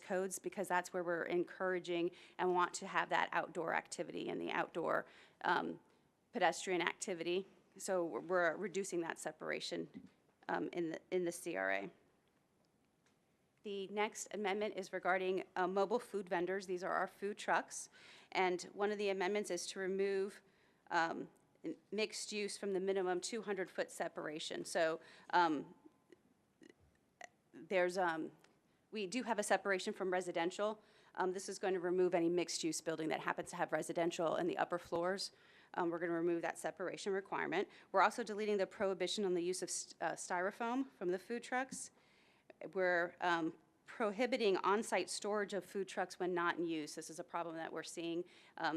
codes, because that's where we're encouraging and want to have that outdoor activity and the outdoor pedestrian activity. So we're reducing that separation in the CRA. The next amendment is regarding mobile food vendors. These are our food trucks. And one of the amendments is to remove mixed use from the minimum 200-foot separation. So we do have a separation from residential. This is going to remove any mixed use building that happens to have residential in the upper floors. We're going to remove that separation requirement. We're also deleting the prohibition on the use of styrofoam from the food trucks. We're prohibiting on-site storage of food trucks when not in use. This is a problem that we're seeing.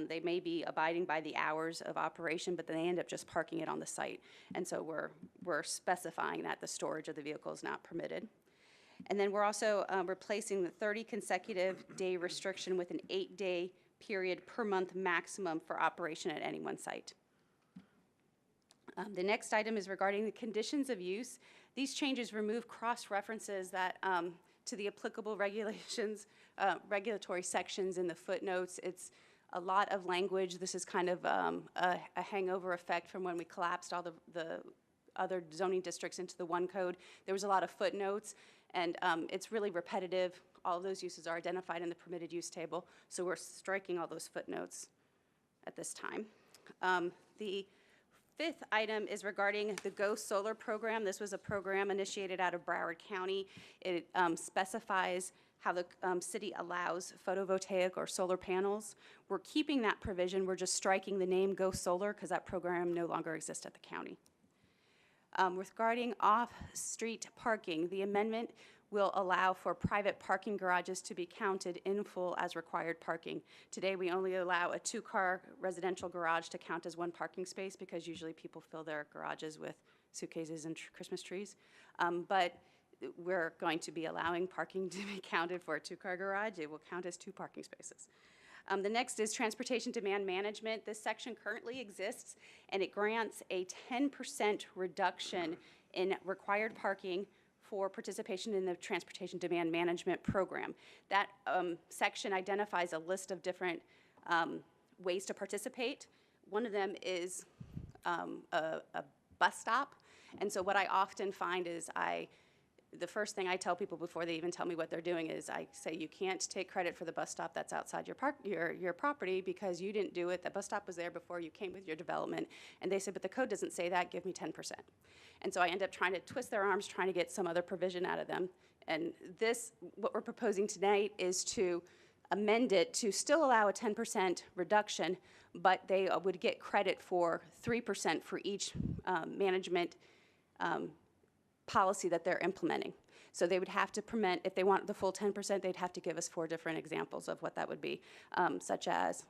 They may be abiding by the hours of operation, but then they end up just parking it on the site. And so we're specifying that the storage of the vehicle is not permitted. And then we're also replacing the 30 consecutive day restriction with an 8-day period per month maximum for operation at any one site. The next item is regarding the conditions of use. These changes remove cross-references that to the applicable regulations, regulatory sections in the footnotes. It's a lot of language. This is kind of a hangover effect from when we collapsed all the other zoning districts into the one code. There was a lot of footnotes, and it's really repetitive. All of those uses are identified in the permitted use table, so we're striking all those footnotes at this time. The fifth item is regarding the Go Solar program. This was a program initiated out of Broward County. It specifies how the city allows photovoltaic or solar panels. We're keeping that provision. We're just striking the name Go Solar because that program no longer exists at the county. Regarding off-street parking, the amendment will allow for private parking garages to be counted in full as required parking. Today, we only allow a 2-car residential garage to count as one parking space because usually people fill their garages with suitcases and Christmas trees. But we're going to be allowing parking to be counted for a 2-car garage. It will count as 2 parking spaces. The next is transportation demand management. This section currently exists, and it grants a 10% reduction in required parking for participation in the transportation demand management program. That section identifies a list of different ways to participate. One of them is a bus stop. And so what I often find is the first thing I tell people before they even tell me what they're doing is I say, you can't take credit for the bus stop that's outside your property because you didn't do it. The bus stop was there before you came with your development. And they say, but the code doesn't say that, give me 10%. And so I end up trying to twist their arms, trying to get some other provision out of them. And what we're proposing tonight is to amend it to still allow a 10% reduction, but they would get credit for 3% for each management policy that they're implementing. So they would have to permit, if they want the full 10%, they'd have to give us 4 different examples of what that would be, such as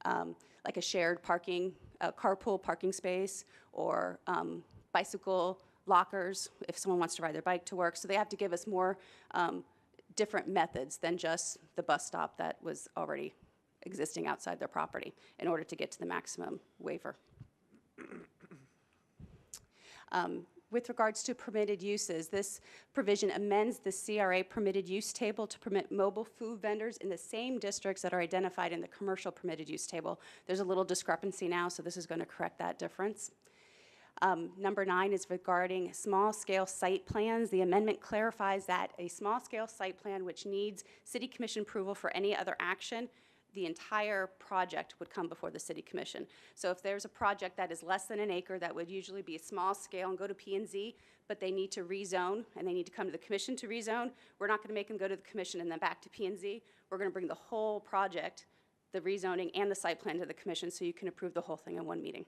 like a shared parking, a carpool parking space, or bicycle lockers if someone wants to ride their bike to work. So they have to give us more different methods than just the bus stop that was already existing outside their property in order to get to the maximum waiver. With regards to permitted uses, this provision amends the CRA permitted use table to permit mobile food vendors in the same districts that are identified in the commercial permitted use table. There's a little discrepancy now, so this is going to correct that difference. Number 9 is regarding small-scale site plans. The amendment clarifies that a small-scale site plan which needs City Commission approval for any other action, the entire project would come before the City Commission. So if there's a project that is less than an acre, that would usually be a small scale and go to P&Z, but they need to rezone and they need to come to the Commission to rezone, we're not going to make them go to the Commission and then back to P&Z. We're going to bring the whole project, the rezoning and the site plan, to the Commission so you can approve the whole thing in one meeting.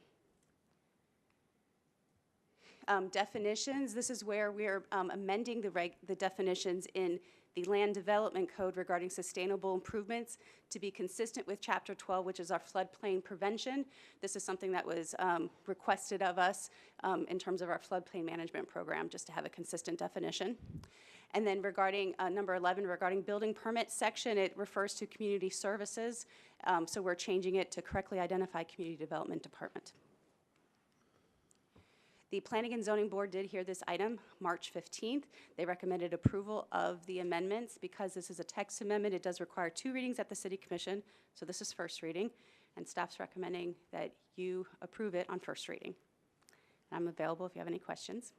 Definitions, this is where we're amending the definitions in the Land Development Code regarding sustainable improvements to be consistent with Chapter 12, which is our floodplain prevention. This is something that was requested of us in terms of our floodplain management program, just to have a consistent definition. And then regarding number 11, regarding building permit section, it refers to community services. So we're changing it to correctly identify community development department. The Planning and Zoning Board did hear this item March 15th. They recommended approval of the amendments. Because this is a text amendment, it does require 2 readings at the City Commission, so this is first reading, and staff's recommending that you approve it on first reading. I'm available if you have any questions.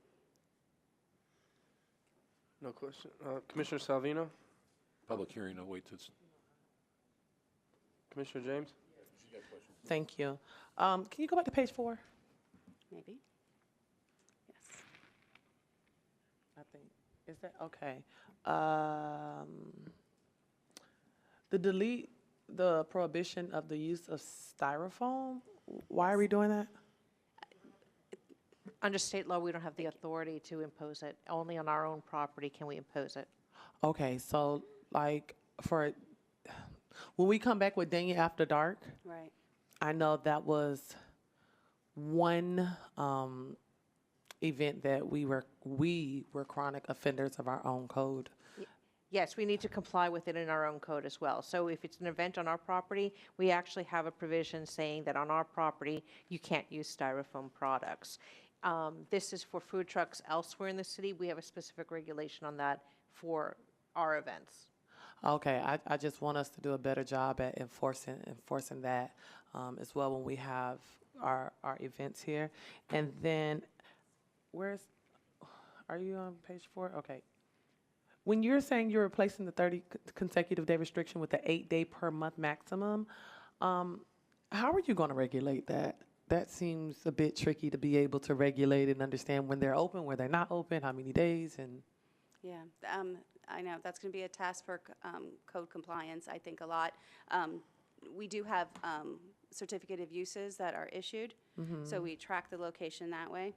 No question. Commissioner Salvino? Public hearing, I'll wait to, Commissioner James? Thank you. Can you go back to page 4? Maybe? Yes. I think, is that, okay. The delete, the prohibition of the use of styrofoam, why are we doing that? Under state law, we don't have the authority to impose it. Only on our own property can we impose it. Okay, so like for, when we come back with Dania After Dark, Right. I know that was one event that we were chronic offenders of our own code. Yes, we need to comply with it in our own code as well. So if it's an event on our property, we actually have a provision saying that on our property, you can't use styrofoam products. This is for food trucks elsewhere in the city. We have a specific regulation on that for our events. Okay, I just want us to do a better job at enforcing that as well when we have our events here. And then, are you on page 4? Okay. When you're saying you're replacing the 30 consecutive day restriction with the 8-day per month maximum, how are you going to regulate that? That seems a bit tricky to be able to regulate and understand when they're open, where they're not open, how many days, and Yeah, I know, that's going to be a task for code compliance, I think, a lot. We do have certificate of uses that are issued, so we track the location that way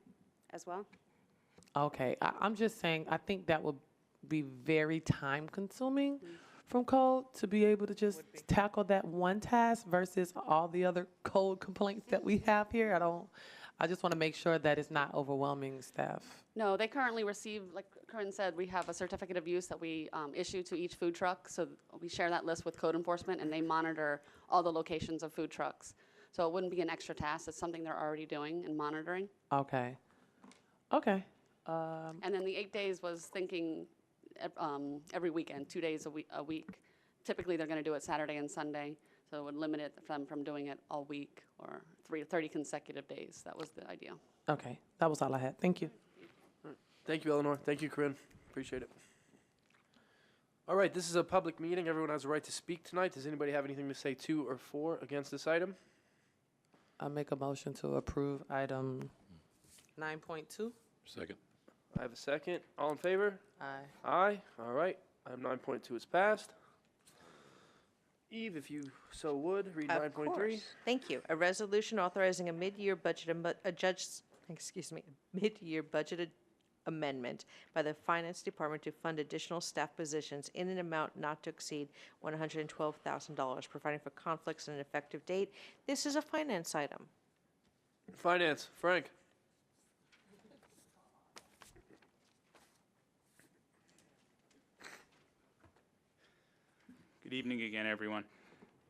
as well. okay. I'm just saying, I think that will be very time consuming from code to be able to just tackle that one task versus all the other code complaints that we have here. I just want to make sure that it's not overwhelming staff. No, they currently receive, like Corinne said, we have a certificate of use that we issue to each food truck. So we share that list with code enforcement, and they monitor all the locations of food trucks. So it wouldn't be an extra task. It's something they're already doing and monitoring. Okay. Okay. And then the 8 days was thinking every weekend, 2 days a week. Typically, they're going to do it Saturday and Sunday. So it would limit it from doing it all week or 30 consecutive days. That was the idea. Okay. That was all I had. Thank you. Thank you, Eleanor. Thank you, Corinne. Appreciate it. All right, this is a public meeting. Everyone has a right to speak tonight. Does anybody have anything to say to or for against this item? I make a motion to approve item 9.2. second. I have a second. All in favor? Aye. Aye. All right. Item 9.2 is passed. Eve, if you so would, read Of 9.3. course. Thank you. A resolution authorizing a mid-year budget, mid-year budget amendment by the Finance Department to fund additional staff positions in an amount not to exceed $112,000, providing for conflicts and an effective date. This is a finance item. Finance, Frank. Good evening again, everyone.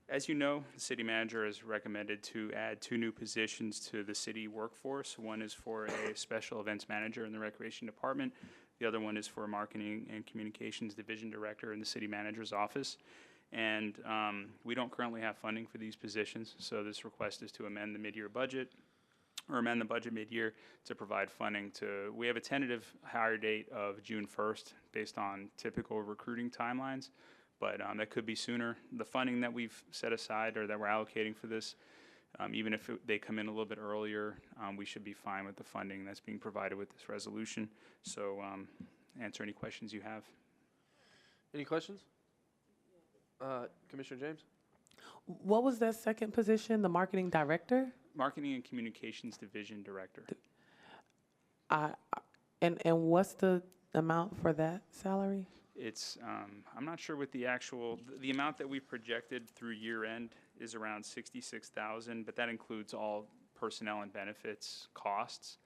As you know, the city manager has recommended to add 2 new positions to the city workforce. One is for a special events manager in the recreation department. The other one is for a marketing and communications division director in the city manager's office. And we don't currently have funding for these positions, so this request is to amend the mid-year budget, or amend the budget mid-year to provide funding to, we have a tentative hire date of June 1st based on typical recruiting timelines. But that could be sooner. The funding that we've set aside or that we're allocating for this, even if they come in a little bit earlier, we should be fine with the funding that's being provided with this resolution. So answer any questions you have. Any questions? Commissioner James? What was that second position? The marketing director? Marketing and Communications Division Director. And what's the amount for that salary? It's, I'm not sure what the actual, the amount that we've projected through year end is around 66,000, but that includes all personnel and benefits costs.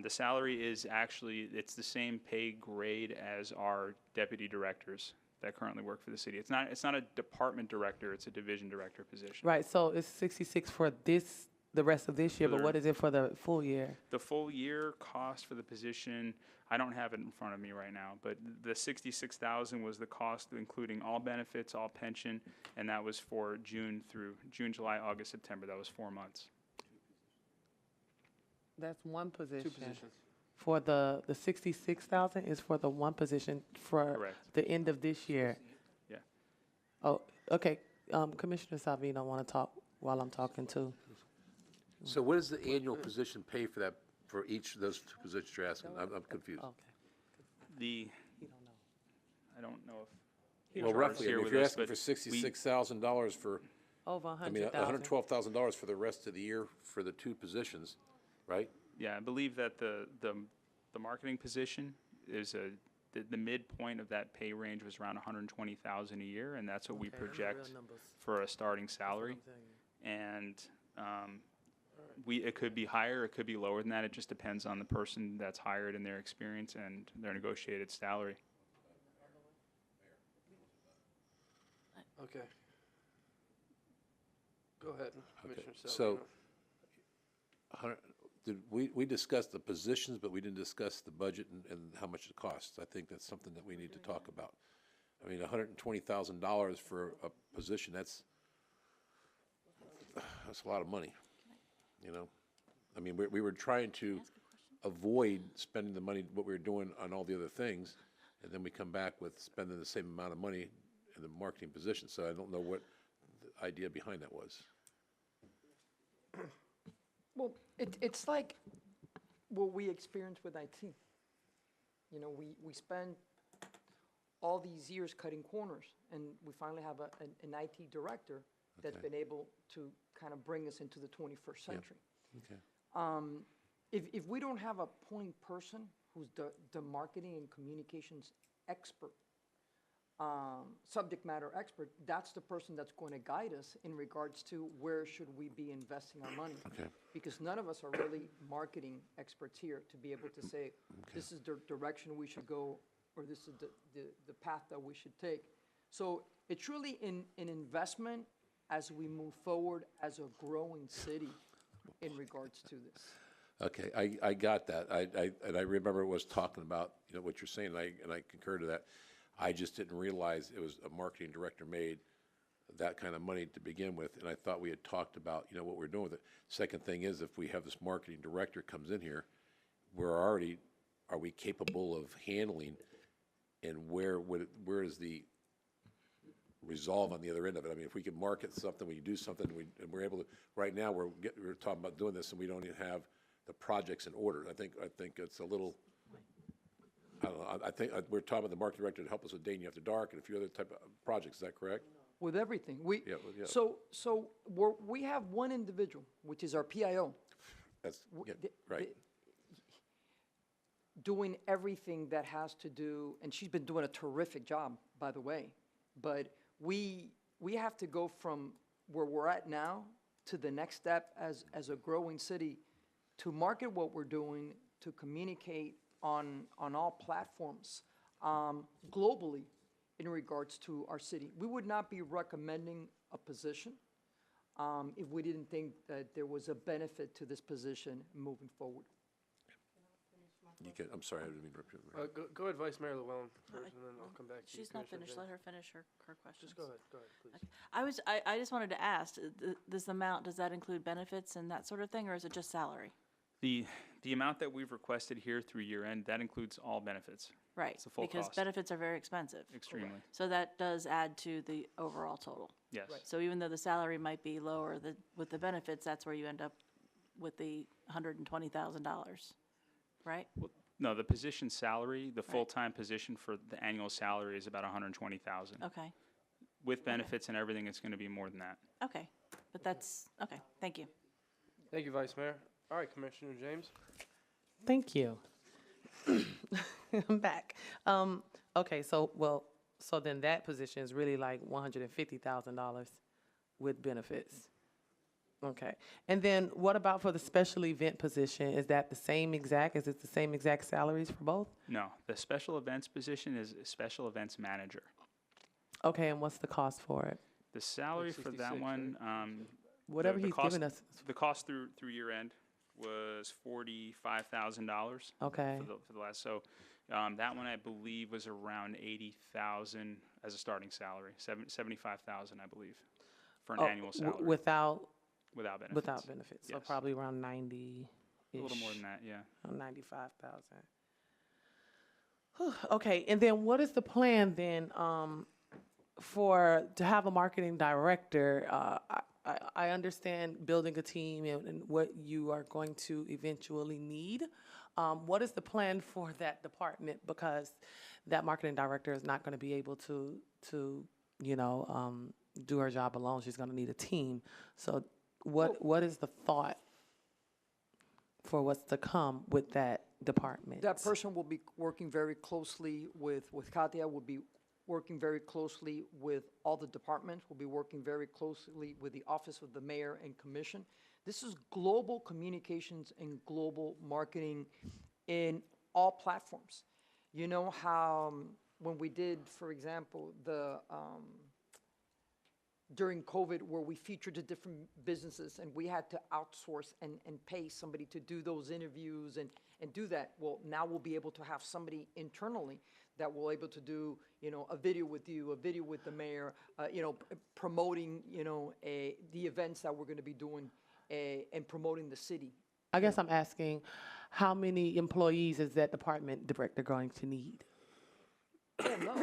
The salary is actually, it's the same pay grade as our deputy directors that currently work for the city. It's not a department director, it's a division director position. Right, so it's 66 for this the rest of this year, For but the- what is it for the full year? The full year cost for the position, I don't have it in front of me right now, but the 66,000 was the cost, including all benefits, all pension, and that was for June, July, August, September. That was 4 months. That's one Two position. positions. For the 66,000 is for the one position for Correct. the end of this year? Yeah. Oh, okay. Commissioner Salvino want to talk while I'm talking too. So what does the annual position pay for that, for each of those two positions you're asking? I'm confused. Okay. The, He don't know. I don't know if. Well, HR is roughly, I here mean, if with you're us, asking but for we- $66,000 for, Over I mean, $100,000. $112,000 for the rest of the year for the two positions, right? Yeah, I believe that the marketing position is the midpoint of that pay range was around 120,000 a year, and that's what we Okay, real project numbers. for a starting salary. And it could be higher, it could be lower than that. It just depends on the person that's hired and their experience and their negotiated salary. Okay. Go ahead, Commissioner So- Salvino. We discussed the positions, but we didn't discuss the budget and how much it costs. I think that's something that we need to talk about. I mean, $120,000 for a position, that's a lot of money, you know? I mean, we were trying to avoid spending the money, what we were doing on all the other things, and then we come back with spending the same amount of money in the marketing position. So I don't know what the idea behind that was. Well, it's like what we experienced with IT. You know, we spend all these years cutting corners, and we finally have an IT director that's Okay. been able to kind of bring us into the 21st century. Okay. If we don't have a point person who's the marketing and communications expert, subject matter expert, that's the person that's going to guide us in regards to where should we be investing our money. Okay. Because none of us are really marketing experts here to be able to say, this is the direction we should go, or this is the path that we should take. So it's really an investment as we move forward as a growing city in regards to this. Okay, I got that. And I remember it was talking about, you know, what you're saying, and I concur to that. I just didn't realize it was a marketing director made that kind of money to begin with, and I thought we had talked about, you know, what we're doing with it. Second thing is, if we have this marketing director comes in here, are we capable of handling, and where is the resolve on the other end of it? I mean, if we can market something, we can do something, and we're able to, right now, we're talking about doing this, and we don't even have the projects in order. I think it's a little, I don't know, I think we're talking about the marketing director to help us with Dating After Dark and a few other type of projects, is that correct? With everything, Yeah, yeah. So we have one individual, which is our PIO, That's, w- yeah, the- right. doing everything that has to do, and she's been doing a terrific job, by the way. But we have to go from where we're at now to the next step as a growing city, to market what we're doing, to communicate on all platforms globally in regards to our city. We would not be recommending a position if we didn't think that there was a benefit to this position moving forward. I'm sorry, I didn't mean to interrupt you. Go ahead, Vice Mayor Llewellyn first, and then I'll come back to you. She's not Commissioner finished, James. let her finish her questions. Just go ahead, please. I just wanted to ask, this amount, does that include benefits and that sort of thing, or is it just salary? The amount that we've requested here through year end, that includes all benefits. Right, It's the full because cost. benefits are very expensive. Extremely, So that does add to the overall total. yes. So even though the salary might be lower, with the benefits, that's where you end up with the $120,000, right? No, the position salary, the full-time position for the annual salary is about 120,000. Okay, With benefits and everything, it's going to be more than that. okay, but that's, okay, thank you. Thank you, Vice Mayor. All right, Commissioner James. Thank you. I'm back. Okay, so then that position is really like $150,000 with benefits. Okay, and then what about for the special event position? Is that the same exact? Is it the same exact salaries for both? No, the special events position is a special events manager. Okay, and what's the cost for it? The salary for that 66, one, whatever the he's cost- giving us. The cost through year end was $45,000 Okay. for the last, so, that one I believe was around 80,000 as a starting salary, 75,000, I believe, for an Oh, annual salary, Without, without benefits. without benefits, so Yes. probably around 90-ish. A little more than that, yeah. 95,000. Okay, and then what is the plan then, to have a marketing director? I understand building a team and what you are going to eventually need. What is the plan for that department? Because that marketing director is not gonna be able to, do her job alone. She's gonna need a team. So what is the thought for what's to come with that department? That person will be working very closely with Katia, will be working very closely with all the departments, will be working very closely with the Office of the Mayor and Commission. This is global communications and global marketing in all platforms. You know how when we did, for example, during COVID, where we featured the different businesses and we had to outsource and pay somebody to do those interviews and do that. Well, now we'll be able to have somebody internally that will able to do, a video with you, a video with the mayor, promoting, the events that we're gonna be doing, and promoting the city. I guess I'm asking, how many employees is that department director going to need? Oh, no,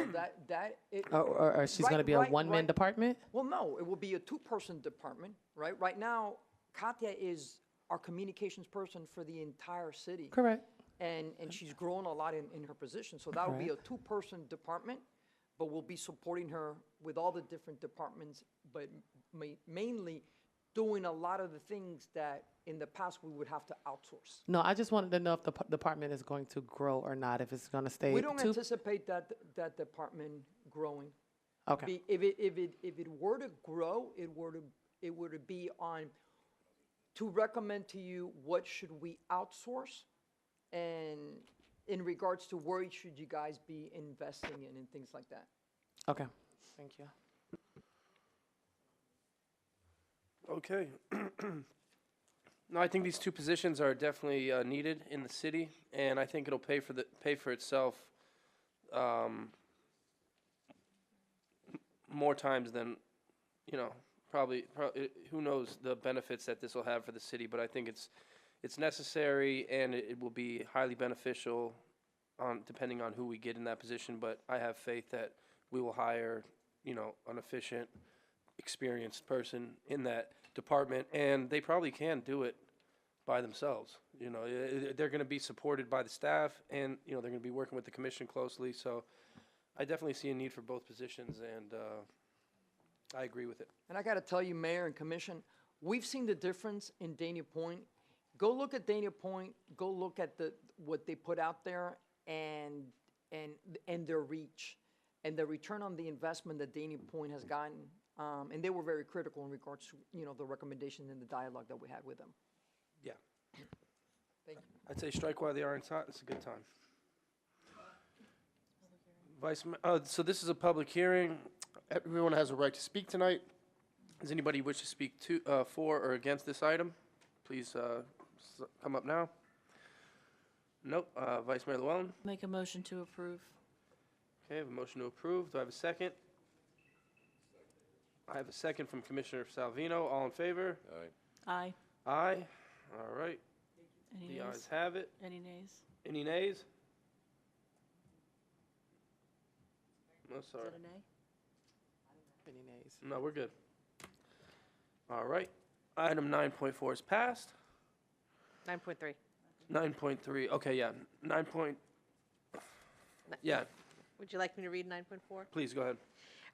Or she's gonna be a one-man department? Well, no, it will be a two-person department, right? Right now, Katia is our communications person for the entire city. Correct. And she's grown a lot in her position, so that'll be a two-person department, but we'll be supporting her with all the different departments, but mainly doing a lot of the things that in the past we would have to outsource. No, I just wanted to know if the department is going to grow or not, if it's gonna stay. We don't anticipate that department growing. Okay, If it were to grow, it would be to recommend to you what should we outsource, and in regards to where should you guys be investing in and things like that. okay, thank you. Okay. No, I think these two positions are definitely needed in the city, and I think it'll pay for itself more times than, probably who knows the benefits that this will have for the city, but I think it's necessary, and it will be highly beneficial depending on who we get in that position. But I have faith that we will hire, an efficient, experienced person in that department, and they probably can do it by themselves. They're going to be supported by the staff, and they're going to be working with the commission closely. So I definitely see a need for both positions, and I agree with it. And I got to tell you, Mayor and Commission, we've seen the difference in Dania Point. Go look at Dania Point. Go look at what they put out there, and their reach, and the return on the investment that Dania Point has gotten. And they were very critical in regards to the recommendation and the dialogue that we had with them. Yeah. Thank you. I'd say strike while the iron's hot. It's a good time. So this is a public hearing. Everyone has a right to speak tonight. Does anybody wish to speak for or against this item? Please come up now. Nope. Vice Mayor Llewellyn. Make a motion to approve. Okay, I have a motion to approve. Do I have a second? I have a second from Commissioner Salvino. All in favor? All right. Aye. Aye. All right. Any The ayes nays? have it. Any nays? Any nays? No, Is sorry. that a nay? Any nays? No, we're good. All right. Item 9.4 is passed. 9.3. 9.3, okay, yeah. 9 point, yeah, Would you like me to read 9.4? please, go ahead.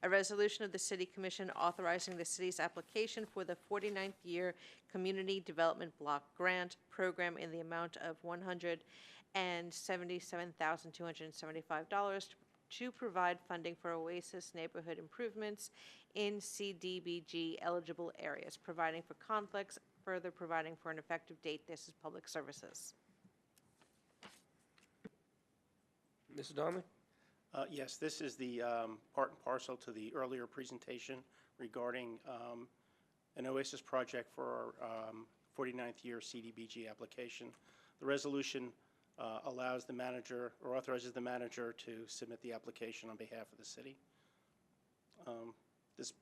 A resolution of the City Commission authorizing the city's application for the 49th year Community Development Block Grant Program in the amount of $177,275 to provide funding for Oasis neighborhood improvements in CDBG eligible areas, providing for conflicts, further providing for an effective date. This is public services. Mr. Donnelly? Yes, this is the part and parcel to the earlier presentation regarding an OASIS project for our 49th year CDBG application. The resolution allows the manager, or authorizes the manager to submit the application on behalf of the city. This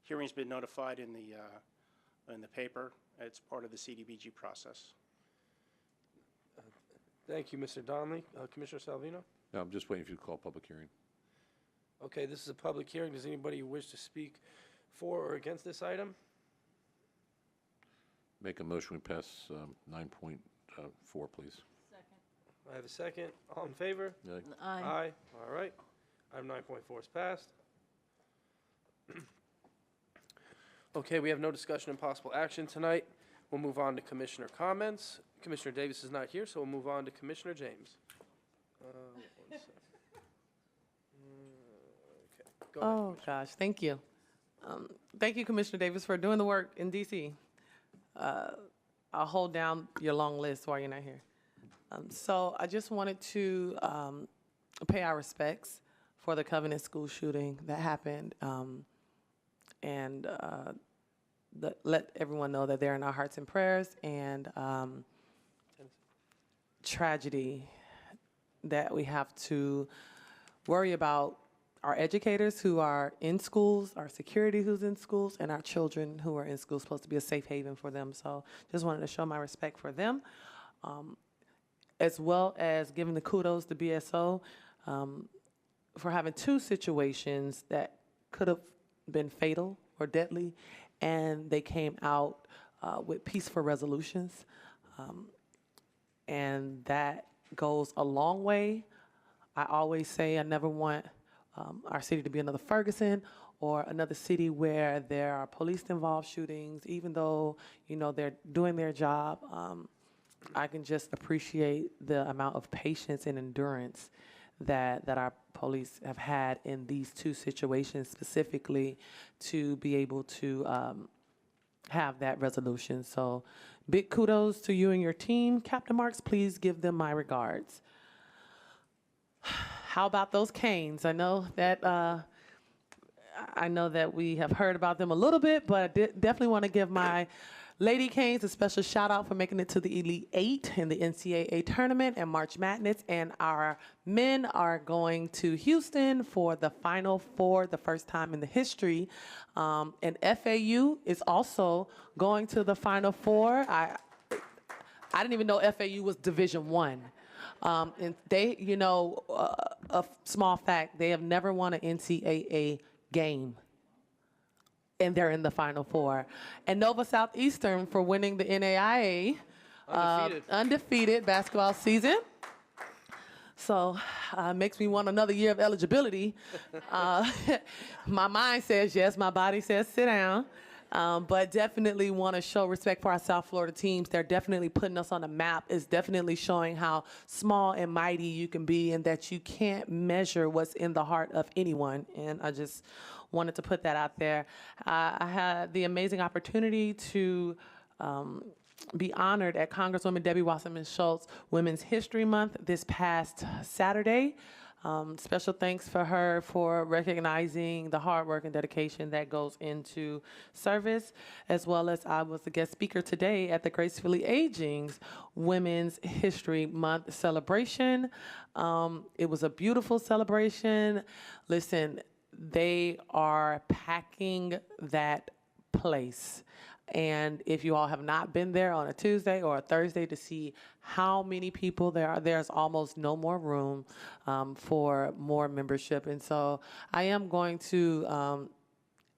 hearing's been notified in the paper. It's part of the CDBG process. Thank you, Mr. Donnelly. Commissioner Salvino? No, I'm just waiting for you to call a public hearing. Okay, this is a public hearing. Does anybody wish to speak for or against this item? Make a motion, we pass 9.4, please. I have a second. All in favor? Aye. Aye. All right. Item 9.4 is passed. Okay, we have no discussion and possible action tonight. We'll move on to commissioner comments. Commissioner Davis is not here, so we'll move on to Commissioner James. One second. Okay, go ahead, Oh, Commissioner. gosh, thank you. Thank you, Commissioner Davis, for doing the work in DC. I'll hold down your long list while you're not here. So I just wanted to pay our respects for the Covenant school shooting that happened, and let everyone know that they're in our hearts and prayers, and tragedy that we have to worry about our educators who are in schools, our security who's in schools, and our children who are in schools, supposed to be a safe haven for them. So just wanted to show my respect for them, as well as giving the kudos to BSO for having two situations that could have been fatal or deadly, and they came out with peaceful resolutions. And that goes a long way. I always say I never want our city to be another Ferguson or another city where there are police-involved shootings, even though, you know, they're doing their job. I can just appreciate the amount of patience and endurance that our police have had in these two situations specifically to be able to have that resolution. So big kudos to you and your team. Captain Marks, please give them my regards. How about those Canes? I know that we have heard about them a little bit, but I definitely want to give my Lady Canes a special shout out for making it to the Elite Eight in the NCAA tournament and March Madness. And our men are going to Houston for the Final Four, the first time in the history. And FAU is also going to the Final Four. I didn't even know FAU was Division I. And they, you know, a small fact, they have never won an NCAA game. And they're in the Final Four. And Nova Southeastern for winning the NAIA undefeated basketball season. So makes me want another year of eligibility. My mind says yes, my body says sit down. But definitely want to show respect for our South Florida teams. They're definitely putting us on the map. It's definitely showing how small and mighty you can be and that you can't measure what's in the heart of anyone. And I just wanted to put that out there. I had the amazing opportunity to be honored at Congresswoman Debbie Wasserman Schultz Women's History Month this past Saturday. Special thanks for her for recognizing the hard work and dedication that goes into service, as well as I was a guest speaker today at the Gracefully Aging's Women's History Month celebration. It was a beautiful celebration. Listen, they are packing that place. And if you all have not been there on a Tuesday or a Thursday to see how many people there are, there's almost no more room for more membership. And so I am going to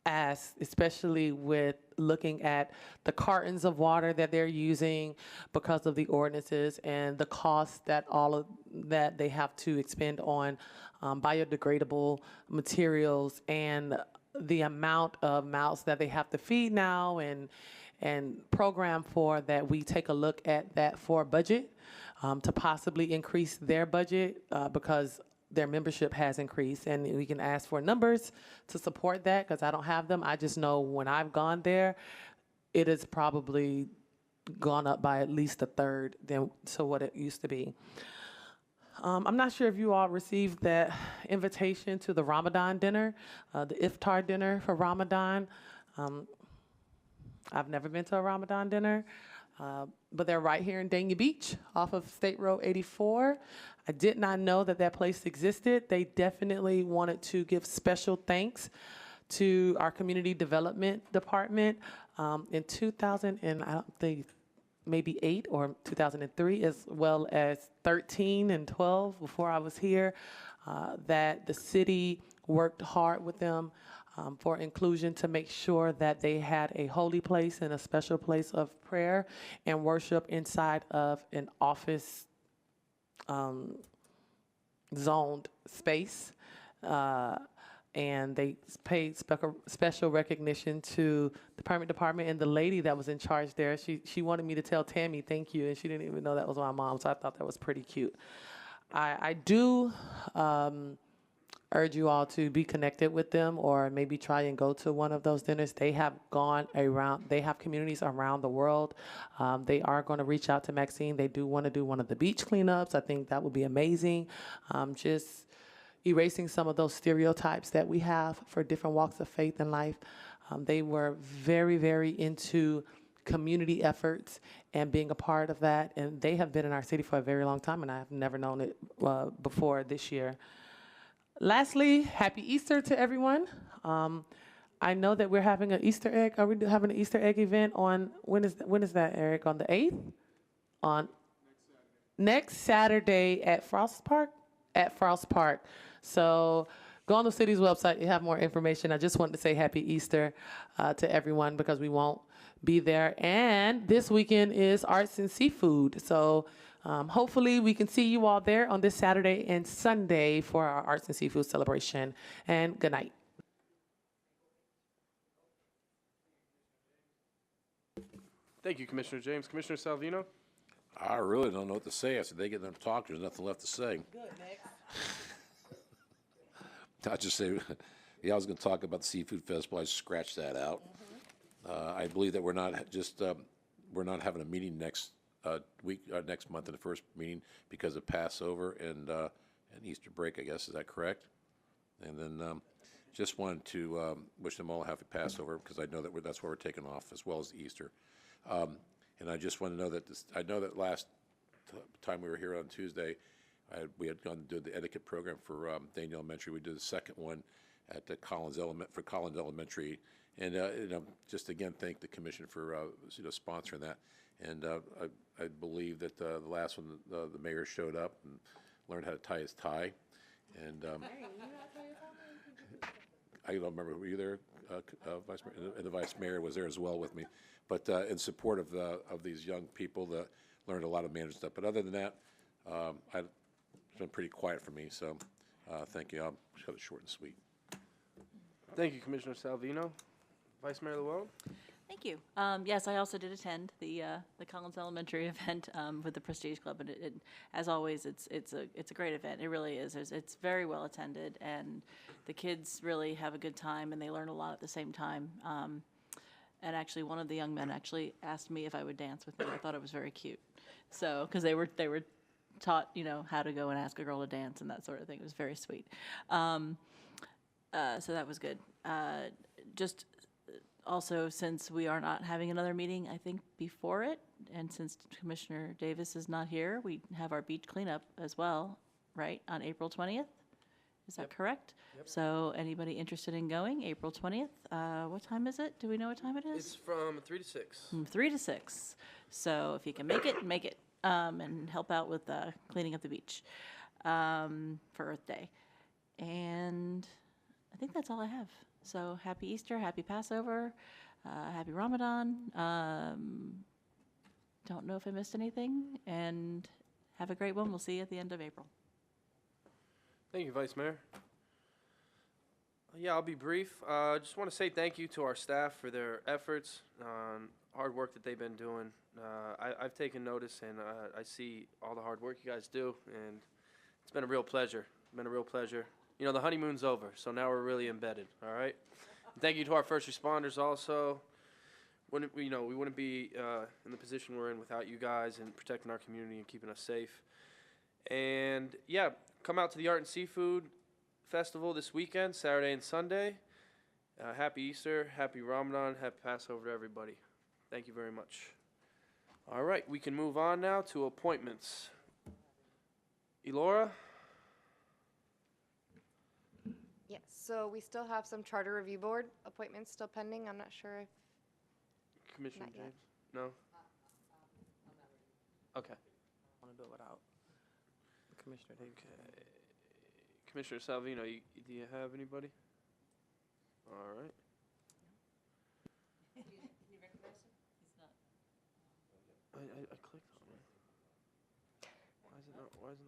ask, especially with looking at the cartons of water that they're using because of the ordinances and the cost that all of that they have to expend on biodegradable materials and the amount of mouths that they have to feed now and program for, that we take a look at that for budget to possibly increase their budget because their membership has increased, and we can ask for numbers to support that because I don't have them. I just know when I've gone there, it has probably gone up by at least a third than to what it used to be. I'm not sure if you all received that invitation to the Ramadan dinner, the iftar dinner for Ramadan. I've never been to a Ramadan dinner, but they're right here in Dania Beach off of State Road 84. I did not know that that place existed. They definitely wanted to give special thanks to our community development department in 2000, and I don't think maybe 8 or 2003, as well as 13 and 12 before I was here, that the city worked hard with them for inclusion to make sure that they had a holy place and a special place of prayer and worship inside of an office zoned space. And they paid special recognition to the permit department and the lady that was in charge there. She wanted me to tell Tammy thank you, and she didn't even know that was my mom, so I thought that was pretty cute. I do urge you all to be connected with them, or maybe try and go to one of those dinners. They have gone around, they have communities around the world. They are going to reach out to Maxine. They do want to do one of the beach cleanups. I think that would be amazing. Just erasing some of those stereotypes that we have for different walks of faith in life. They were very, very into community efforts and being a part of that, and they have been in our city for a very long time, and I have never known it before this year. Lastly, happy Easter to everyone. I know that we're having an Easter egg. Are we having an Easter egg event on, when is that, Eric? On the 8th? On next Saturday at Frost Park? At Frost Park. So go on the city's website, you have more information. I just wanted to say happy Easter to everyone, because we won't be there. And this weekend is Arts and Seafood. So hopefully we can see you all there on this Saturday and Sunday for our Arts and Seafood celebration. And good night. Thank you, Commissioner James. Commissioner Salvino? I really don't know what to say. After they get them to talk, there's nothing left to say. Good, next. I'll just say, yeah, I was going to talk about the Seafood Festival. I scratched that out. I believe that we're not having a meeting next week, next month in the first meeting because of Passover and Easter break, I guess. Is that correct? And then just wanted to wish them all a happy Passover, because I know that that's where we're taking off, as well as Easter. And I just want to know that I know that last time we were here on Tuesday, we had gone to do the etiquette program for Dania Elementary. We did the second one at the Collins Elementary, and just again thank the commission for sponsoring that. And I believe that the last one, the mayor showed up and learned how to tie his tie, and I don't remember, were you there, Vice Mayor? And the Vice Mayor was there as well with me, but in support of these young people that learned a lot of management stuff. But other than that, it's been pretty quiet for me, so thank you. I'll cut it short and sweet. Thank you, Commissioner Salvino. Vice Mayor Llewellyn? Thank you. Yes, I also did attend the Collins Elementary event with the Prestige Club, and as always, it's a great event. It really is. It's very well attended, and the kids really have a good time, and they learn a lot at the same time. And actually, one of the young men actually asked me if I would dance with me. I thought it was very cute. So, because they were taught, how to go and ask a girl to dance and that sort of thing. It was very sweet. So that was good. Just also, since we are not having another meeting, I think, before it, and since Commissioner Davis is not here, we have our beach cleanup as well, right, on April 20th? Is that correct? Yep. So anybody interested in going, April 20th? What time is it? Do we know what time it is? It's from 3 to 6. From 3 to 6. So if you can make it, make it, and help out with cleaning up the beach for Earth Day. And I think that's all I have. So happy Easter, happy Passover, happy Ramadan. Don't know if I missed anything, and have a great one. We'll see you at the end of April. Thank you, Vice Mayor. Yeah, I'll be brief. Just want to say thank you to our staff for their efforts, hard work that they've been doing. I've taken notice, and I see all the hard work you guys do, and it's been a real pleasure. The honeymoon's over, so now we're really embedded, all right? And thank you to our first responders also. We wouldn't be in the position we're in without you guys and protecting our community and keeping us safe. And, yeah, come out to the Art and Seafood Festival this weekend, Saturday and Sunday. Happy Easter, happy Ramadan, happy Passover to everybody. Thank you very much. All right, we can move on now to appointments. Elora? Yes, so we still have some Charter Review Board appointments still pending. I'm not sure if, Commissioner Not yet. James? No? Okay. I want to do it without Commissioner Davis. Okay. Commissioner Salvino, do you have anybody? All right. I clicked on it. Why is it not working?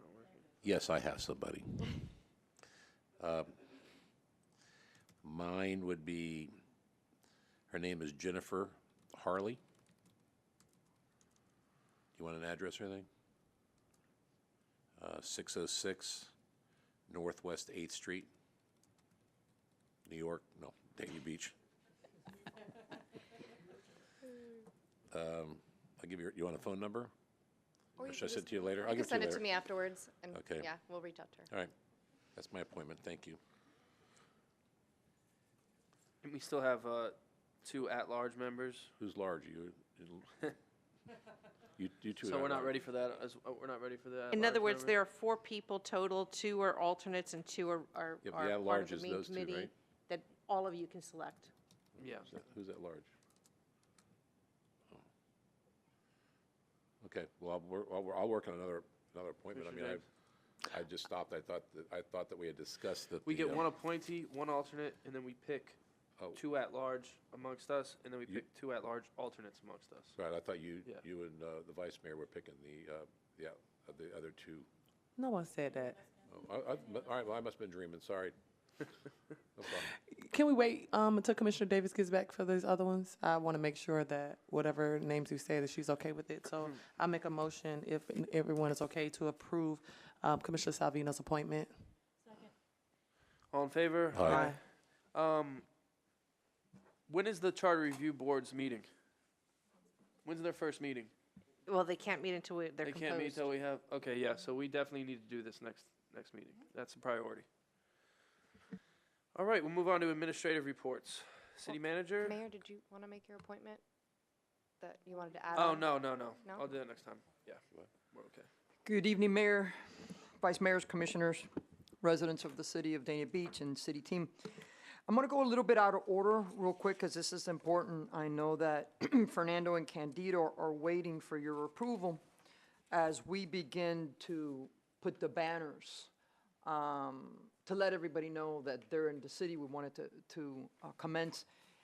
Yes, I have somebody. Mine would be, her name is Jennifer Harley. Do you want an address or anything? 606 Northwest 8th Street, New York, no, Dania Beach. I'll give you want a phone number? or Or you should I can send it just, to you later? you I'll can give it to send you it to later. me afterwards, and Okay. yeah, we'll reach out to her. All right, that's my appointment, thank you. And we still have 2 at-large members. Who's large, you? You two. So we're are not large. ready for that, we're not ready for that. In other words, there are 4 people total, 2 are alternates and 2 are Yeah, but the part at-large of is the main those two, committee right? that all of you can select. Yeah. Who's at large? Oh. Okay, well, I'll work on another appointment. I mean, Commissioner I just stopped. I thought that we had discussed that. We the, get 1 appointee, 1 alternate, and then we pick Oh. 2 at-large amongst us, and then we You- pick 2 at-large alternates amongst us. Right, I thought you Yeah. and the vice mayor were picking the other 2. No one said that. Oh, all right, well, I must have been dreaming, sorry. No problem. Can we wait until Commissioner Davis gets back for those other ones? I want to make sure that whatever names you say, that she's okay with it. So I make a motion, if everyone is okay, to approve Commissioner Salvino's appointment. All in favor? Aye. When is the Charter Review Board's meeting? When's their first meeting? Well, they can't meet until they're They composed. can't meet till we have, okay, yeah, so we definitely need to do this next meeting. That's a priority. All right, we'll move on to administrative reports. City manager? Mayor, did you want to make your appointment that you wanted to add Oh, on? no. No? I'll do that next time. Yeah, we're okay. Good evening, Mayor, Vice Mayors, Commissioners, residents of the city of Dania Beach, and city team. I'm going to go a little bit out of order real quick because this is important. I know that Fernando and Candido are waiting for your approval as we begin to put the banners to let everybody know that they're in the city. We wanted to commence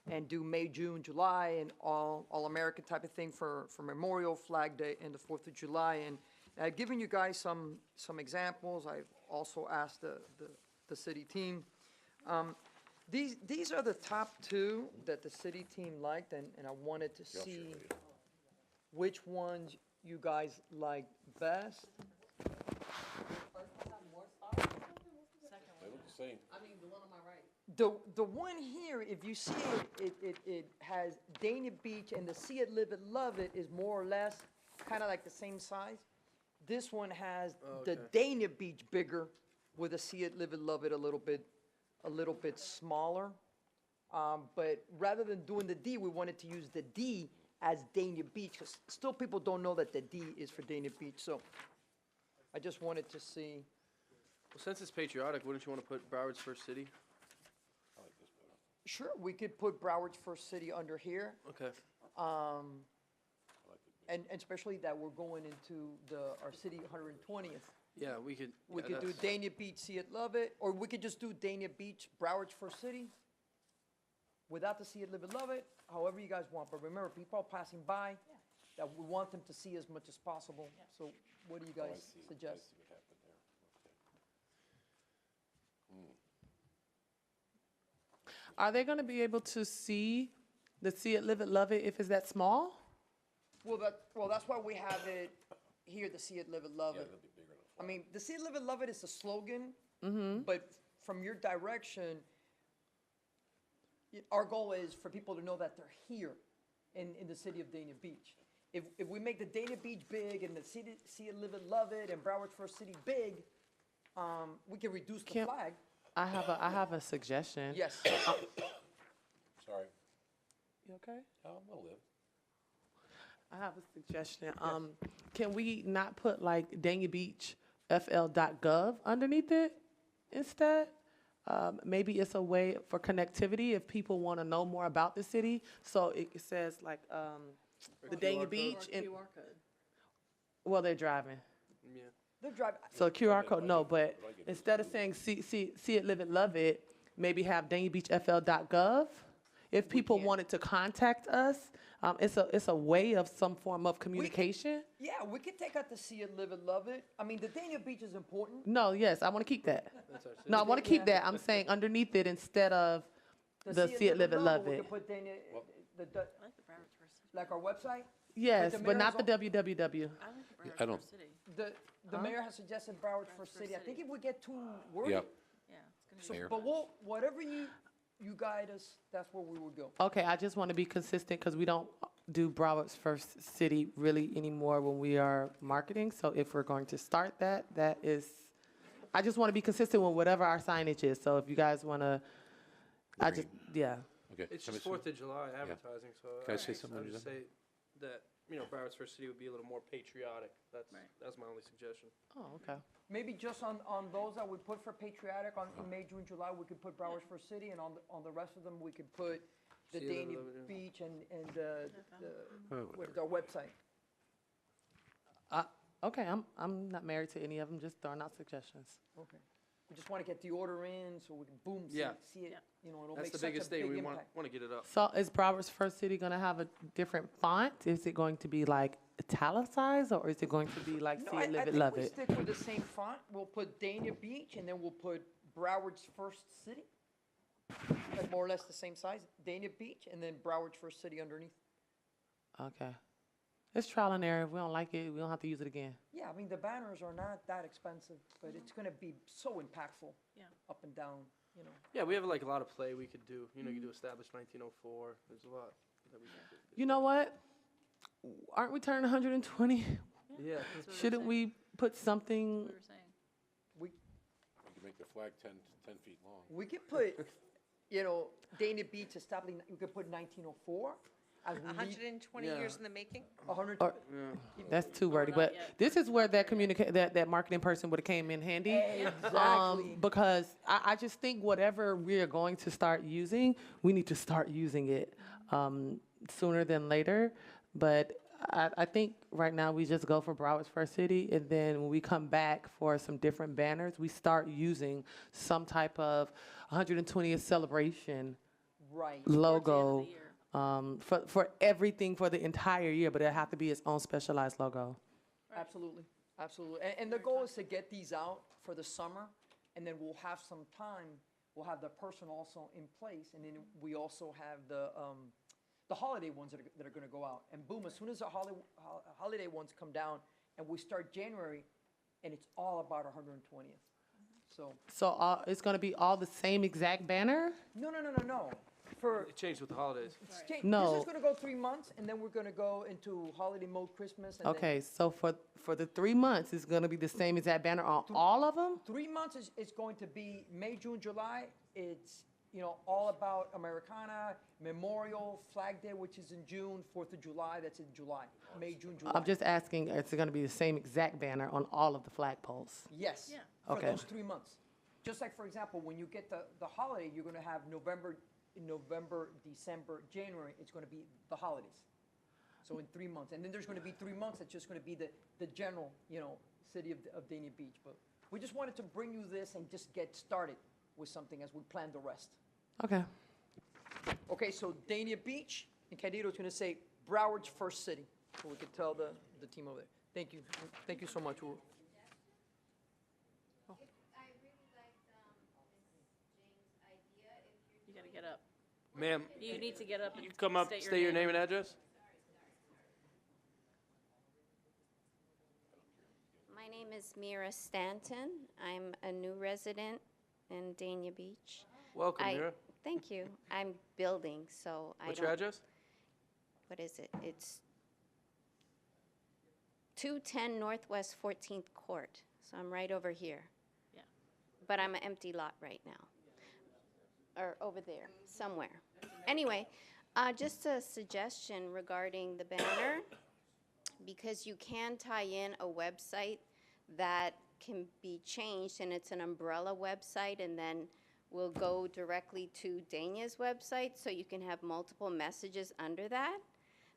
and do May, June, July, and all-American type of thing for Memorial, Flag Day, and the 4th of July. And I've given you guys some examples. I've also asked the city team. These are the top 2 that the city team liked, and I wanted to see which ones you guys liked best. The one here, if you see it has Dania Beach, and the See It, Live It, Love It is more or less kind of like the same size. This one has the Dania Beach bigger with the See It, Live It, Love It a little bit smaller. But rather than doing the D, we wanted to use the D as Dania Beach, because still people don't know that the D is for Dania Beach. So I just wanted to see. Well, since it's patriotic, wouldn't you want to put Broward's First City? Sure, we could put Broward's First City under here. Okay. And especially that we're going into our city 120th. Yeah, we could. We yeah, could do that's- Dania Beach, See It, Love It, or we could just do Dania Beach, Broward's First City, without the See It, Live It, Love It, however you guys want. But remember, people are passing by, that we want them to see as much as possible. So what do you guys suggest? Are they going to be able to see the See It, Live It, Love It if it's that small? Well, that's why we have it here, the See It, Live It, Love It. I mean, the See It, Live It, Love It is the slogan, but from your direction, our goal is for people to know that they're here in the city of Dania Beach. If we make the Dania Beach big and the See It, Live It, Love It, and Broward's First City big, we can reduce the flag. I have a suggestion. Yes. Sorry. You okay? I'm gonna live. I have a suggestion. Can we not put like Dania Beach FL.gov underneath it instead? Maybe it's a way for connectivity if people want to know more about the city. So it says like the Dania Beach and, well, they're driving. Yeah. They're driving, So QR code, no, but instead of saying see it, live it, love it, maybe have DaniaBeachFL.gov. If people wanted to contact us, it's a way of some form of communication. yeah, we could take out the see it, live it, love it. I mean, the Dania Beach is important. No, yes, I want to keep that. That's our city. No, I want to keep that. I'm saying underneath it instead of the see it, live it, love We it. could put Dania, like our website. Yes, the but not the mayor's www. I don't, The mayor has suggested Broward First City. I think if we get too wordy. yeah, So, Mayor. but whatever you guide us, that's where we will go. Okay, I just want to be consistent because we don't do Broward's First City really anymore when we are marketing. So if we're going to start that, I just want to be consistent with whatever our signage is. So if you guys want to, yeah. okay. It's Let me just see. 4th of July advertising, so. Can I say something, I would Giselle? say that, Broward's First City would be a little more patriotic. That's my only suggestion. Oh, okay. Maybe just on those that we put for patriotic on in May, June, July, we could put Broward First City, and on the rest of them, we could put the See it, Dania love it, yeah. Beach and what is our website? Okay, I'm not married to any of them, just throwing out suggestions. Okay. We just want to get the order in so we can boom, Yeah. see it, it'll That's make the such a biggest big thing. We impact. want to get it up. So is Broward's First City going to have a different font? Is it going to be like italicized or is it going to be like No, see I it, live it, think love we it? stick with the same font. We'll put Dania Beach and then we'll put Broward's First City. Like more or less the same size. Dania Beach and then Broward's First City underneath. Okay. It's trial and error. If we don't like it, we don't have to use it again. Yeah, I mean, the banners are not that expensive, but it's gonna be so impactful. Yeah. Up and down, Yeah, we have like a lot of play we could do. You could do Established 1904. There's a lot that we can do. You know what? Aren't we turning 120? Yeah. Shouldn't we put something? We were saying. We can make the flag 10 feet long. We could put, Dania Beach established, you could put 1904 as we lead. 120 Yeah. years in the making? 100. Or- That's too wordy, but yet. this is where that marketing person would have came in handy. Exactly. Because I just think whatever we're going to start using, we need to start using it sooner than later. But I think right now we just go for Broward's First City, and then when we come back for some different banners, we start using some type of 120th celebration Right. logo for everything for the entire year, but it have to be its own specialized logo. Absolutely, absolutely. And the goal is to get these out for the summer, and then we'll have some time, we'll have the person also in place, and then we also have the holiday ones that are gonna go out. And boom, as soon as the holiday ones come down, and we start January, and it's all about our 120th. So, So it's going to be all the same exact banner? no. For, It changed with the holidays. this No. is gonna go 3 months, and then we're gonna go into holiday mode, Christmas, and then Okay, so for the 3 months, it's going to be the same exact banner on all of them? 3 months is going to be May, June, July. It's, all about Americana, Memorial, Flag Day, which is in June, 4th of July, that's in July. May, June, July. I'm just asking, is it going to be the same exact banner on all of the flagpoles? Yes. Yeah. For Okay. those 3 months. Just like, for example, when you get the holiday, you're gonna have November, December, January, it's gonna be the holidays. So in 3 months. And then there's gonna be 3 months that's just gonna be the general, city of Dania Beach. But we just wanted to bring you this and just get started with something as we plan the rest. Okay. Okay, so Dania Beach, and Candido's gonna say Broward's First City, so we can tell the team over there. Thank you. Thank you so much. You gotta get up. Ma'am, You need to get up and you come up, state your name and address? My name is Mira Stanton. I'm a new resident in Dania Beach. Welcome, Mira. Thank you. I'm building, so I don't. What's your address? What is it? It's 210 Northwest 14th Court, so I'm right over here. Yeah. But I'm an empty lot right now. Or over there, somewhere. Anyway, just a suggestion regarding the banner. because you can tie in a website that can be changed, and it's an umbrella website, and then will go directly to Dania's website, so you can have multiple messages under that.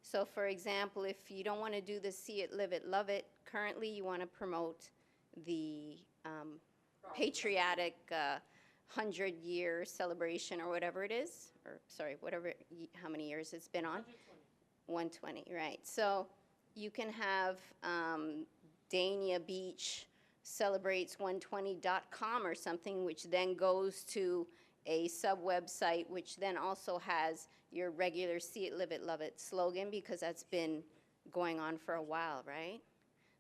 So for example, if you don't want to do the See It, Live It, Love It, currently you want to promote the patriotic 100-year celebration or whatever it is, or sorry, how many years it's been on? 120, right. So you can have Dania Beach celebrates 120.com or something, which then goes to a sub-website, which then also has your regular See It, Live It, Love It slogan, because that's been going on for a while, right?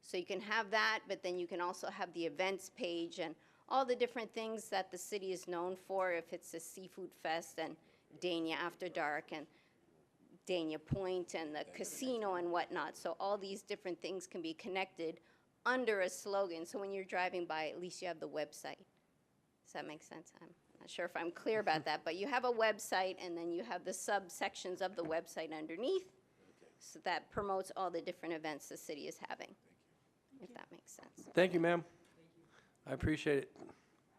So you can have that, but then you can also have the events page and all the different things that the city is known for, if it's a seafood fest and Dania After Dark and Dania Point and the casino and whatnot. So all these different things can be connected under a slogan. So when you're driving by, at least you have the website. Does that make sense? I'm not sure if I'm clear about that, but you have a website, and then you have the subsections of the website underneath. So that promotes all the different events the city is having, if that makes sense. Thank you, ma'am. I appreciate it.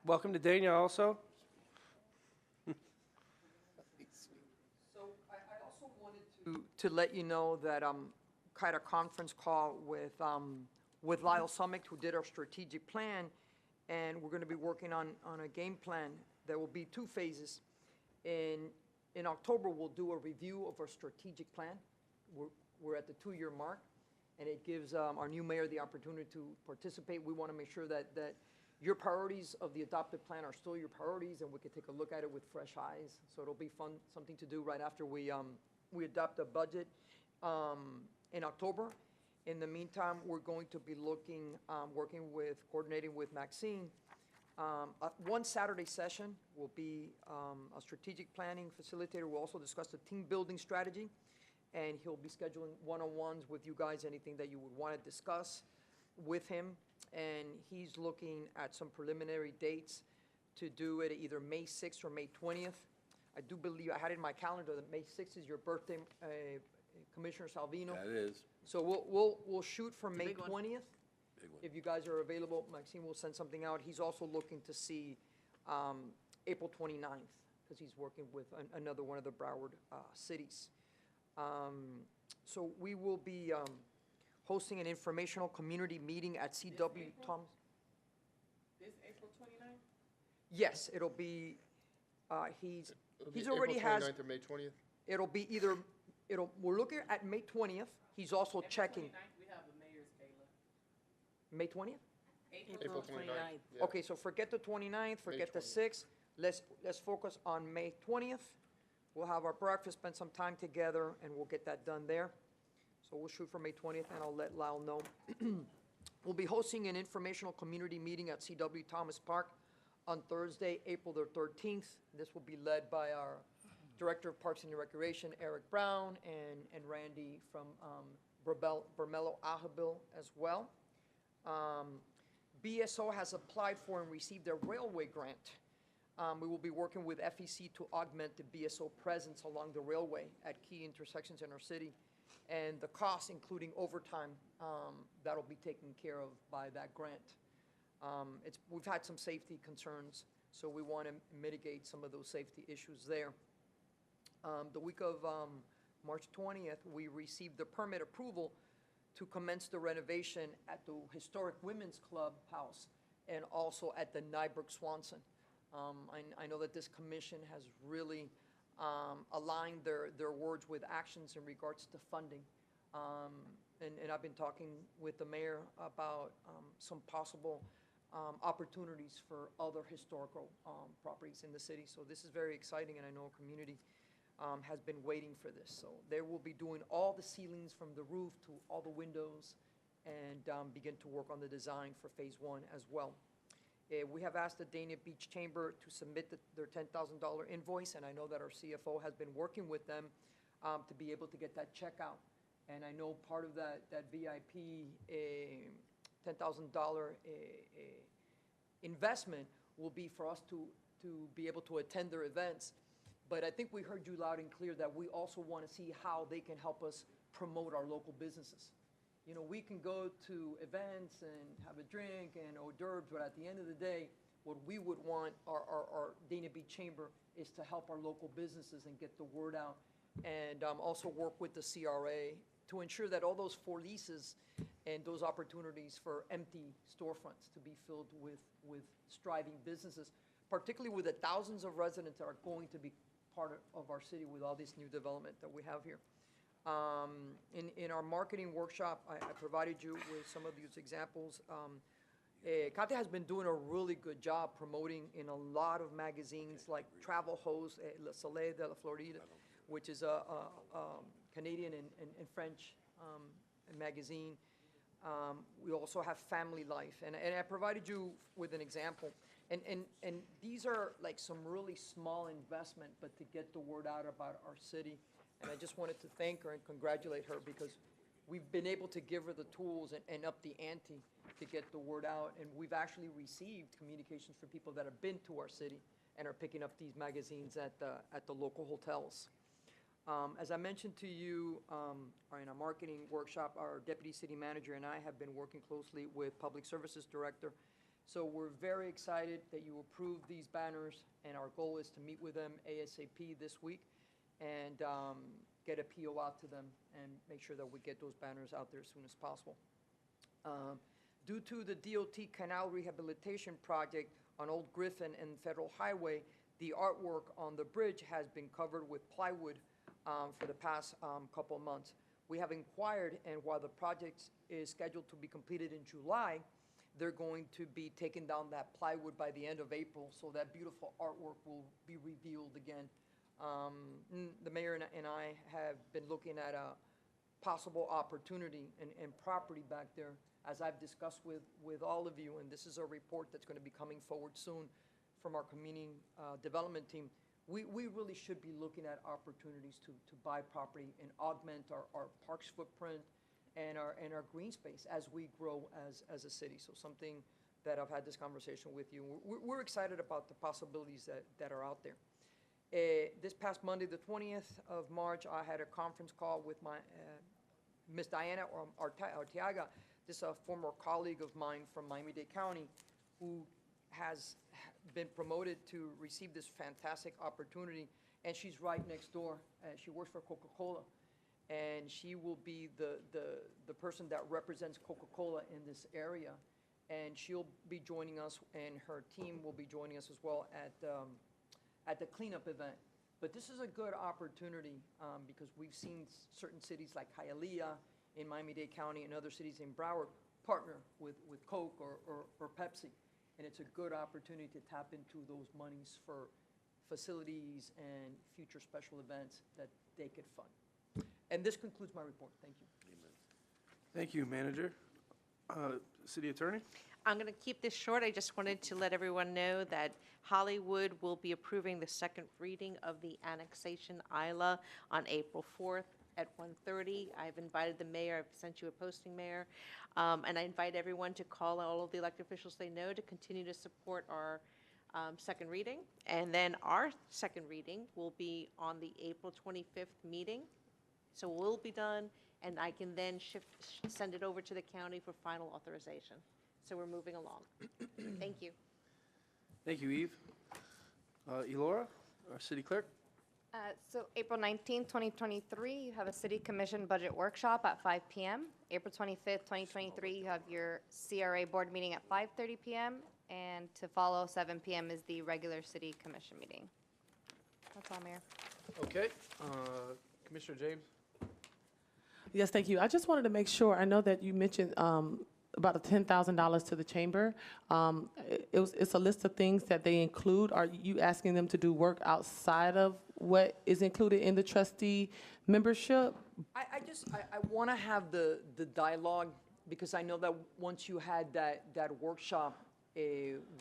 Welcome to Dania also. So I also wanted to let you know that had a conference call with Lyle Summit, who did our strategic plan, and we're going to be working on a game plan that will be 2 phases. In October, we'll do a review of our strategic plan. We're at the 2-year mark, and it gives our new mayor the opportunity to participate. We want to make sure that your priorities of the adopted plan are still your priorities, and we can take a look at it with fresh eyes. So it'll be fun, something to do right after we adopt a budget in October. In the meantime, we're going to be coordinating with Maxine. One Saturday session will be a strategic planning facilitator. We'll also discuss the team building strategy, and he'll be scheduling one-on-ones with you guys, anything that you would want to discuss with him. And he's looking at some preliminary dates to do it either May 6th or May 20th. I do believe, I had it in my calendar that May 6th is your birthday, Commissioner Salvino. That is. So we'll shoot for May big one. 20th. If you guys are available, Maxine will send something out. He's also looking to see April 29th, because he's working with another one of the Broward cities. So we will be hosting an informational community meeting at CW Thomas. This April 29th? Yes, it'll be, he's already has. April 29th or May 20th? It'll be either, we're looking at May 20th. He's also checking. We have the mayor's gala. May 20th? April 29th. Yeah. Okay, so forget the 29th, forget the 6th. Let's focus on May 20th. We'll have our breakfast, spend some time together, and we'll get that done there. So we'll shoot for May 20th, and I'll let Lyle know. We'll be hosting an informational community meeting at CW Thomas Park on Thursday, April the 13th. This will be led by our Director of Parks and Recreation, Eric Brown, and Randy from Bermelo Ahabil as well. BSO has applied for and received a railway grant. We will be working with FEC to augment the BSO presence along the railway at key intersections in our city. And the costs, including overtime, that'll be taken care of by that grant. We've had some safety concerns, so we want to mitigate some of those safety issues there. The week of March 20th, we received the permit approval to commence the renovation at the Historic Women's Club House and also at the Nyberg Swanson. I know that this commission has really aligned their words with actions in regards to funding. And I've been talking with the mayor about some possible opportunities for other historical properties in the city. So this is very exciting, and I know our community has been waiting for this. So they will be doing all the ceilings from the roof to all the windows, and begin to work on the design for phase 1 as well. We have asked the Dania Beach Chamber to submit their $10,000 invoice, and I know that our CFO has been working with them to be able to get that check out. And I know part of that VIP $10,000 investment will be for us to be able to attend their events. But I think we heard you loud and clear that we also want to see how they can help us promote our local businesses. You know, we can go to events and have a drink and hors d'oeuvres, but at the end of the day, what we would want our Dana Beach Chamber is to help our local businesses and get the word out. And also work with the CRA to ensure that all those for leases and those opportunities for empty storefronts to be filled with striving businesses, particularly with the thousands of residents that are going to be part of our city with all this new development that we have here. In our marketing workshop, I provided you with some of these examples. Katia has been doing a really good job promoting in a lot of magazines like Travel Host, Le Soleil de la Florida, which is a Canadian and French magazine. We also have Family Life, and I provided you with an example. And these are like some really small investment, but to get the word out about our city. And I just wanted to thank her and congratulate her because we've been able to give her the tools and up the ante to get the word out. And we've actually received communications from people that have been to our city and are picking up these magazines at the local hotels. As I mentioned to you in our marketing workshop, our deputy city manager and I have been working closely with Public Services Director. So we're very excited that you approved these banners, and our goal is to meet with them ASAP this week and get a PO out to them and make sure that we get those banners out there as soon as possible. Due to the DOT Canal Rehabilitation Project on Old Griffin and Federal Highway, the artwork on the bridge has been covered with plywood for the past couple of months. We have inquired, and while the project is scheduled to be completed in July, they're going to be taking down that plywood by the end of April, so that beautiful artwork will be revealed again. The mayor and I have been looking at a possible opportunity and property back there, as I've discussed with all of you, and this is a report that's going to be coming forward soon from our community development team. We really should be looking at opportunities to buy property and augment our parks footprint and our green space as we grow as a city. So something that I've had this conversation with you. We're excited about the possibilities that are out there. This past Monday, the 20th of March, I had a conference call with my Miss Diana Arteaga. This is a former colleague of mine from Miami-Dade County who has been promoted to receive this fantastic opportunity, and she's right next door. She works for Coca-Cola, and she will be the person that represents Coca-Cola in this area, and she'll be joining us, and her team will be joining us as well at the cleanup event. But this is a good opportunity because we've seen certain cities like Hialeah in Miami-Dade County and other cities in Broward partner with Coke or Pepsi. And it's a good opportunity to tap into those monies for facilities and future special events that they could fund. And this concludes my report. Thank you. Thank you, Manager. City Attorney? I'm going to keep this short. I just wanted to let everyone know that Hollywood will be approving the second reading of the annexation ILA on April 4th at 1:30. I've invited the mayor. I've sent you a posting, Mayor. And I invite everyone to call all of the elected officials they know to continue to support our second reading. And then our second reading will be on the April 25th meeting. So we'll be done, and I can then send it over to the county for final authorization. So we're moving along. Thank you. Thank you, Eve. Elora, our City Clerk? So April 19th, 2023, you have a City Commission Budget Workshop at 5 p.m. April 25th, 2023, you have your CRA Board meeting at 5:30 p.m. And to follow, 7 p.m. is the regular City Commission meeting. That's all, Mayor. Okay. Commissioner James? Yes, thank you. I just wanted to make sure, I know that you mentioned about the $10,000 to the chamber. It's a list of things that they include. Are you asking them to do work outside of what is included in the trustee membership? I want to have the dialogue, because I know that once you had that workshop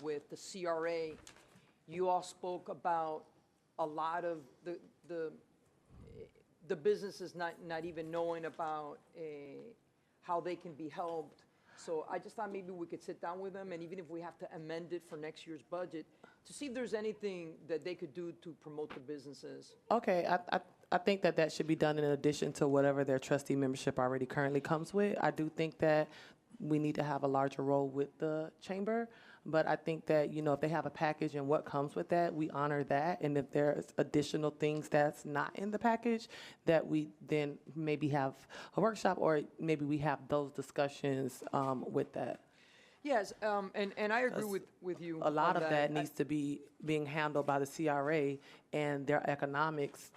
with the CRA, you all spoke about a lot of the businesses not even knowing about how they can be helped. So I just thought maybe we could sit down with them, and even if we have to amend it for next year's budget, to see if there's anything that they could do to promote the businesses. Okay, I think that that should be done in addition to whatever their trustee membership already currently comes with. I do think that we need to have a larger role with the chamber, but I think that, you know, if they have a package and what comes with that, we honor that. And if there's additional things that's not in the package, that we then maybe have a workshop, or maybe we have those discussions with that. Yes, and I agree with you. A lot on of that needs to be being handled by the CRA and their economics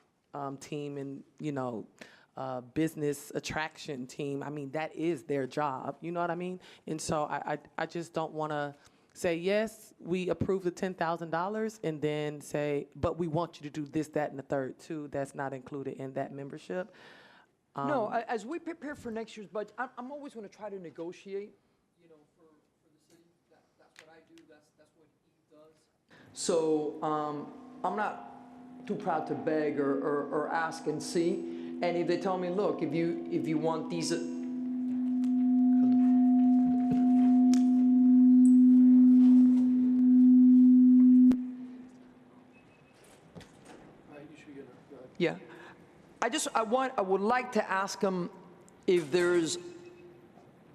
team and, you know, business attraction team. I mean, that is their job, you know what I mean? And so I just don't want to say, yes, we approve the $10,000 and then say, but we want you to do this, that, and the third too. That's not included in that membership. No, as we prepare for next year's budget, I'm always going to try to negotiate, you know, for the city. That's what I do, that's what he does. So I'm not too proud to beg or ask and see. And if they tell me, look, if you want these... Yeah. I would like to ask them if there's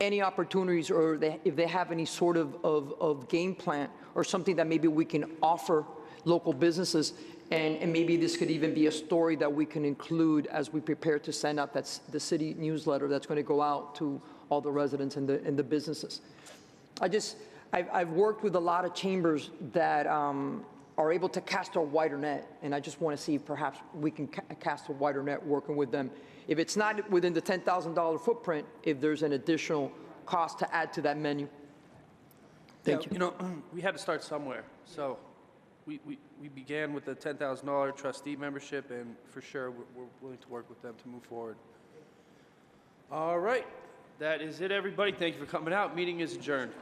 any opportunities, or if they have any sort of game plan or something that maybe we can offer local businesses. And maybe this could even be a story that we can include as we prepare to send out the city newsletter that's going to go out to all the residents and the businesses. I've worked with a lot of chambers that are able to cast a wider net, and I just want to see if perhaps we can cast a wider net working with them. If it's not within the $10,000 footprint, if there's an additional cost to add to that menu. Thank you. You know, we had to start somewhere, so we began with the $10,000 trustee membership, and for sure, we're willing to work with them to move forward. All right, that is it, everybody. Thank you for coming out. Meeting is adjourned.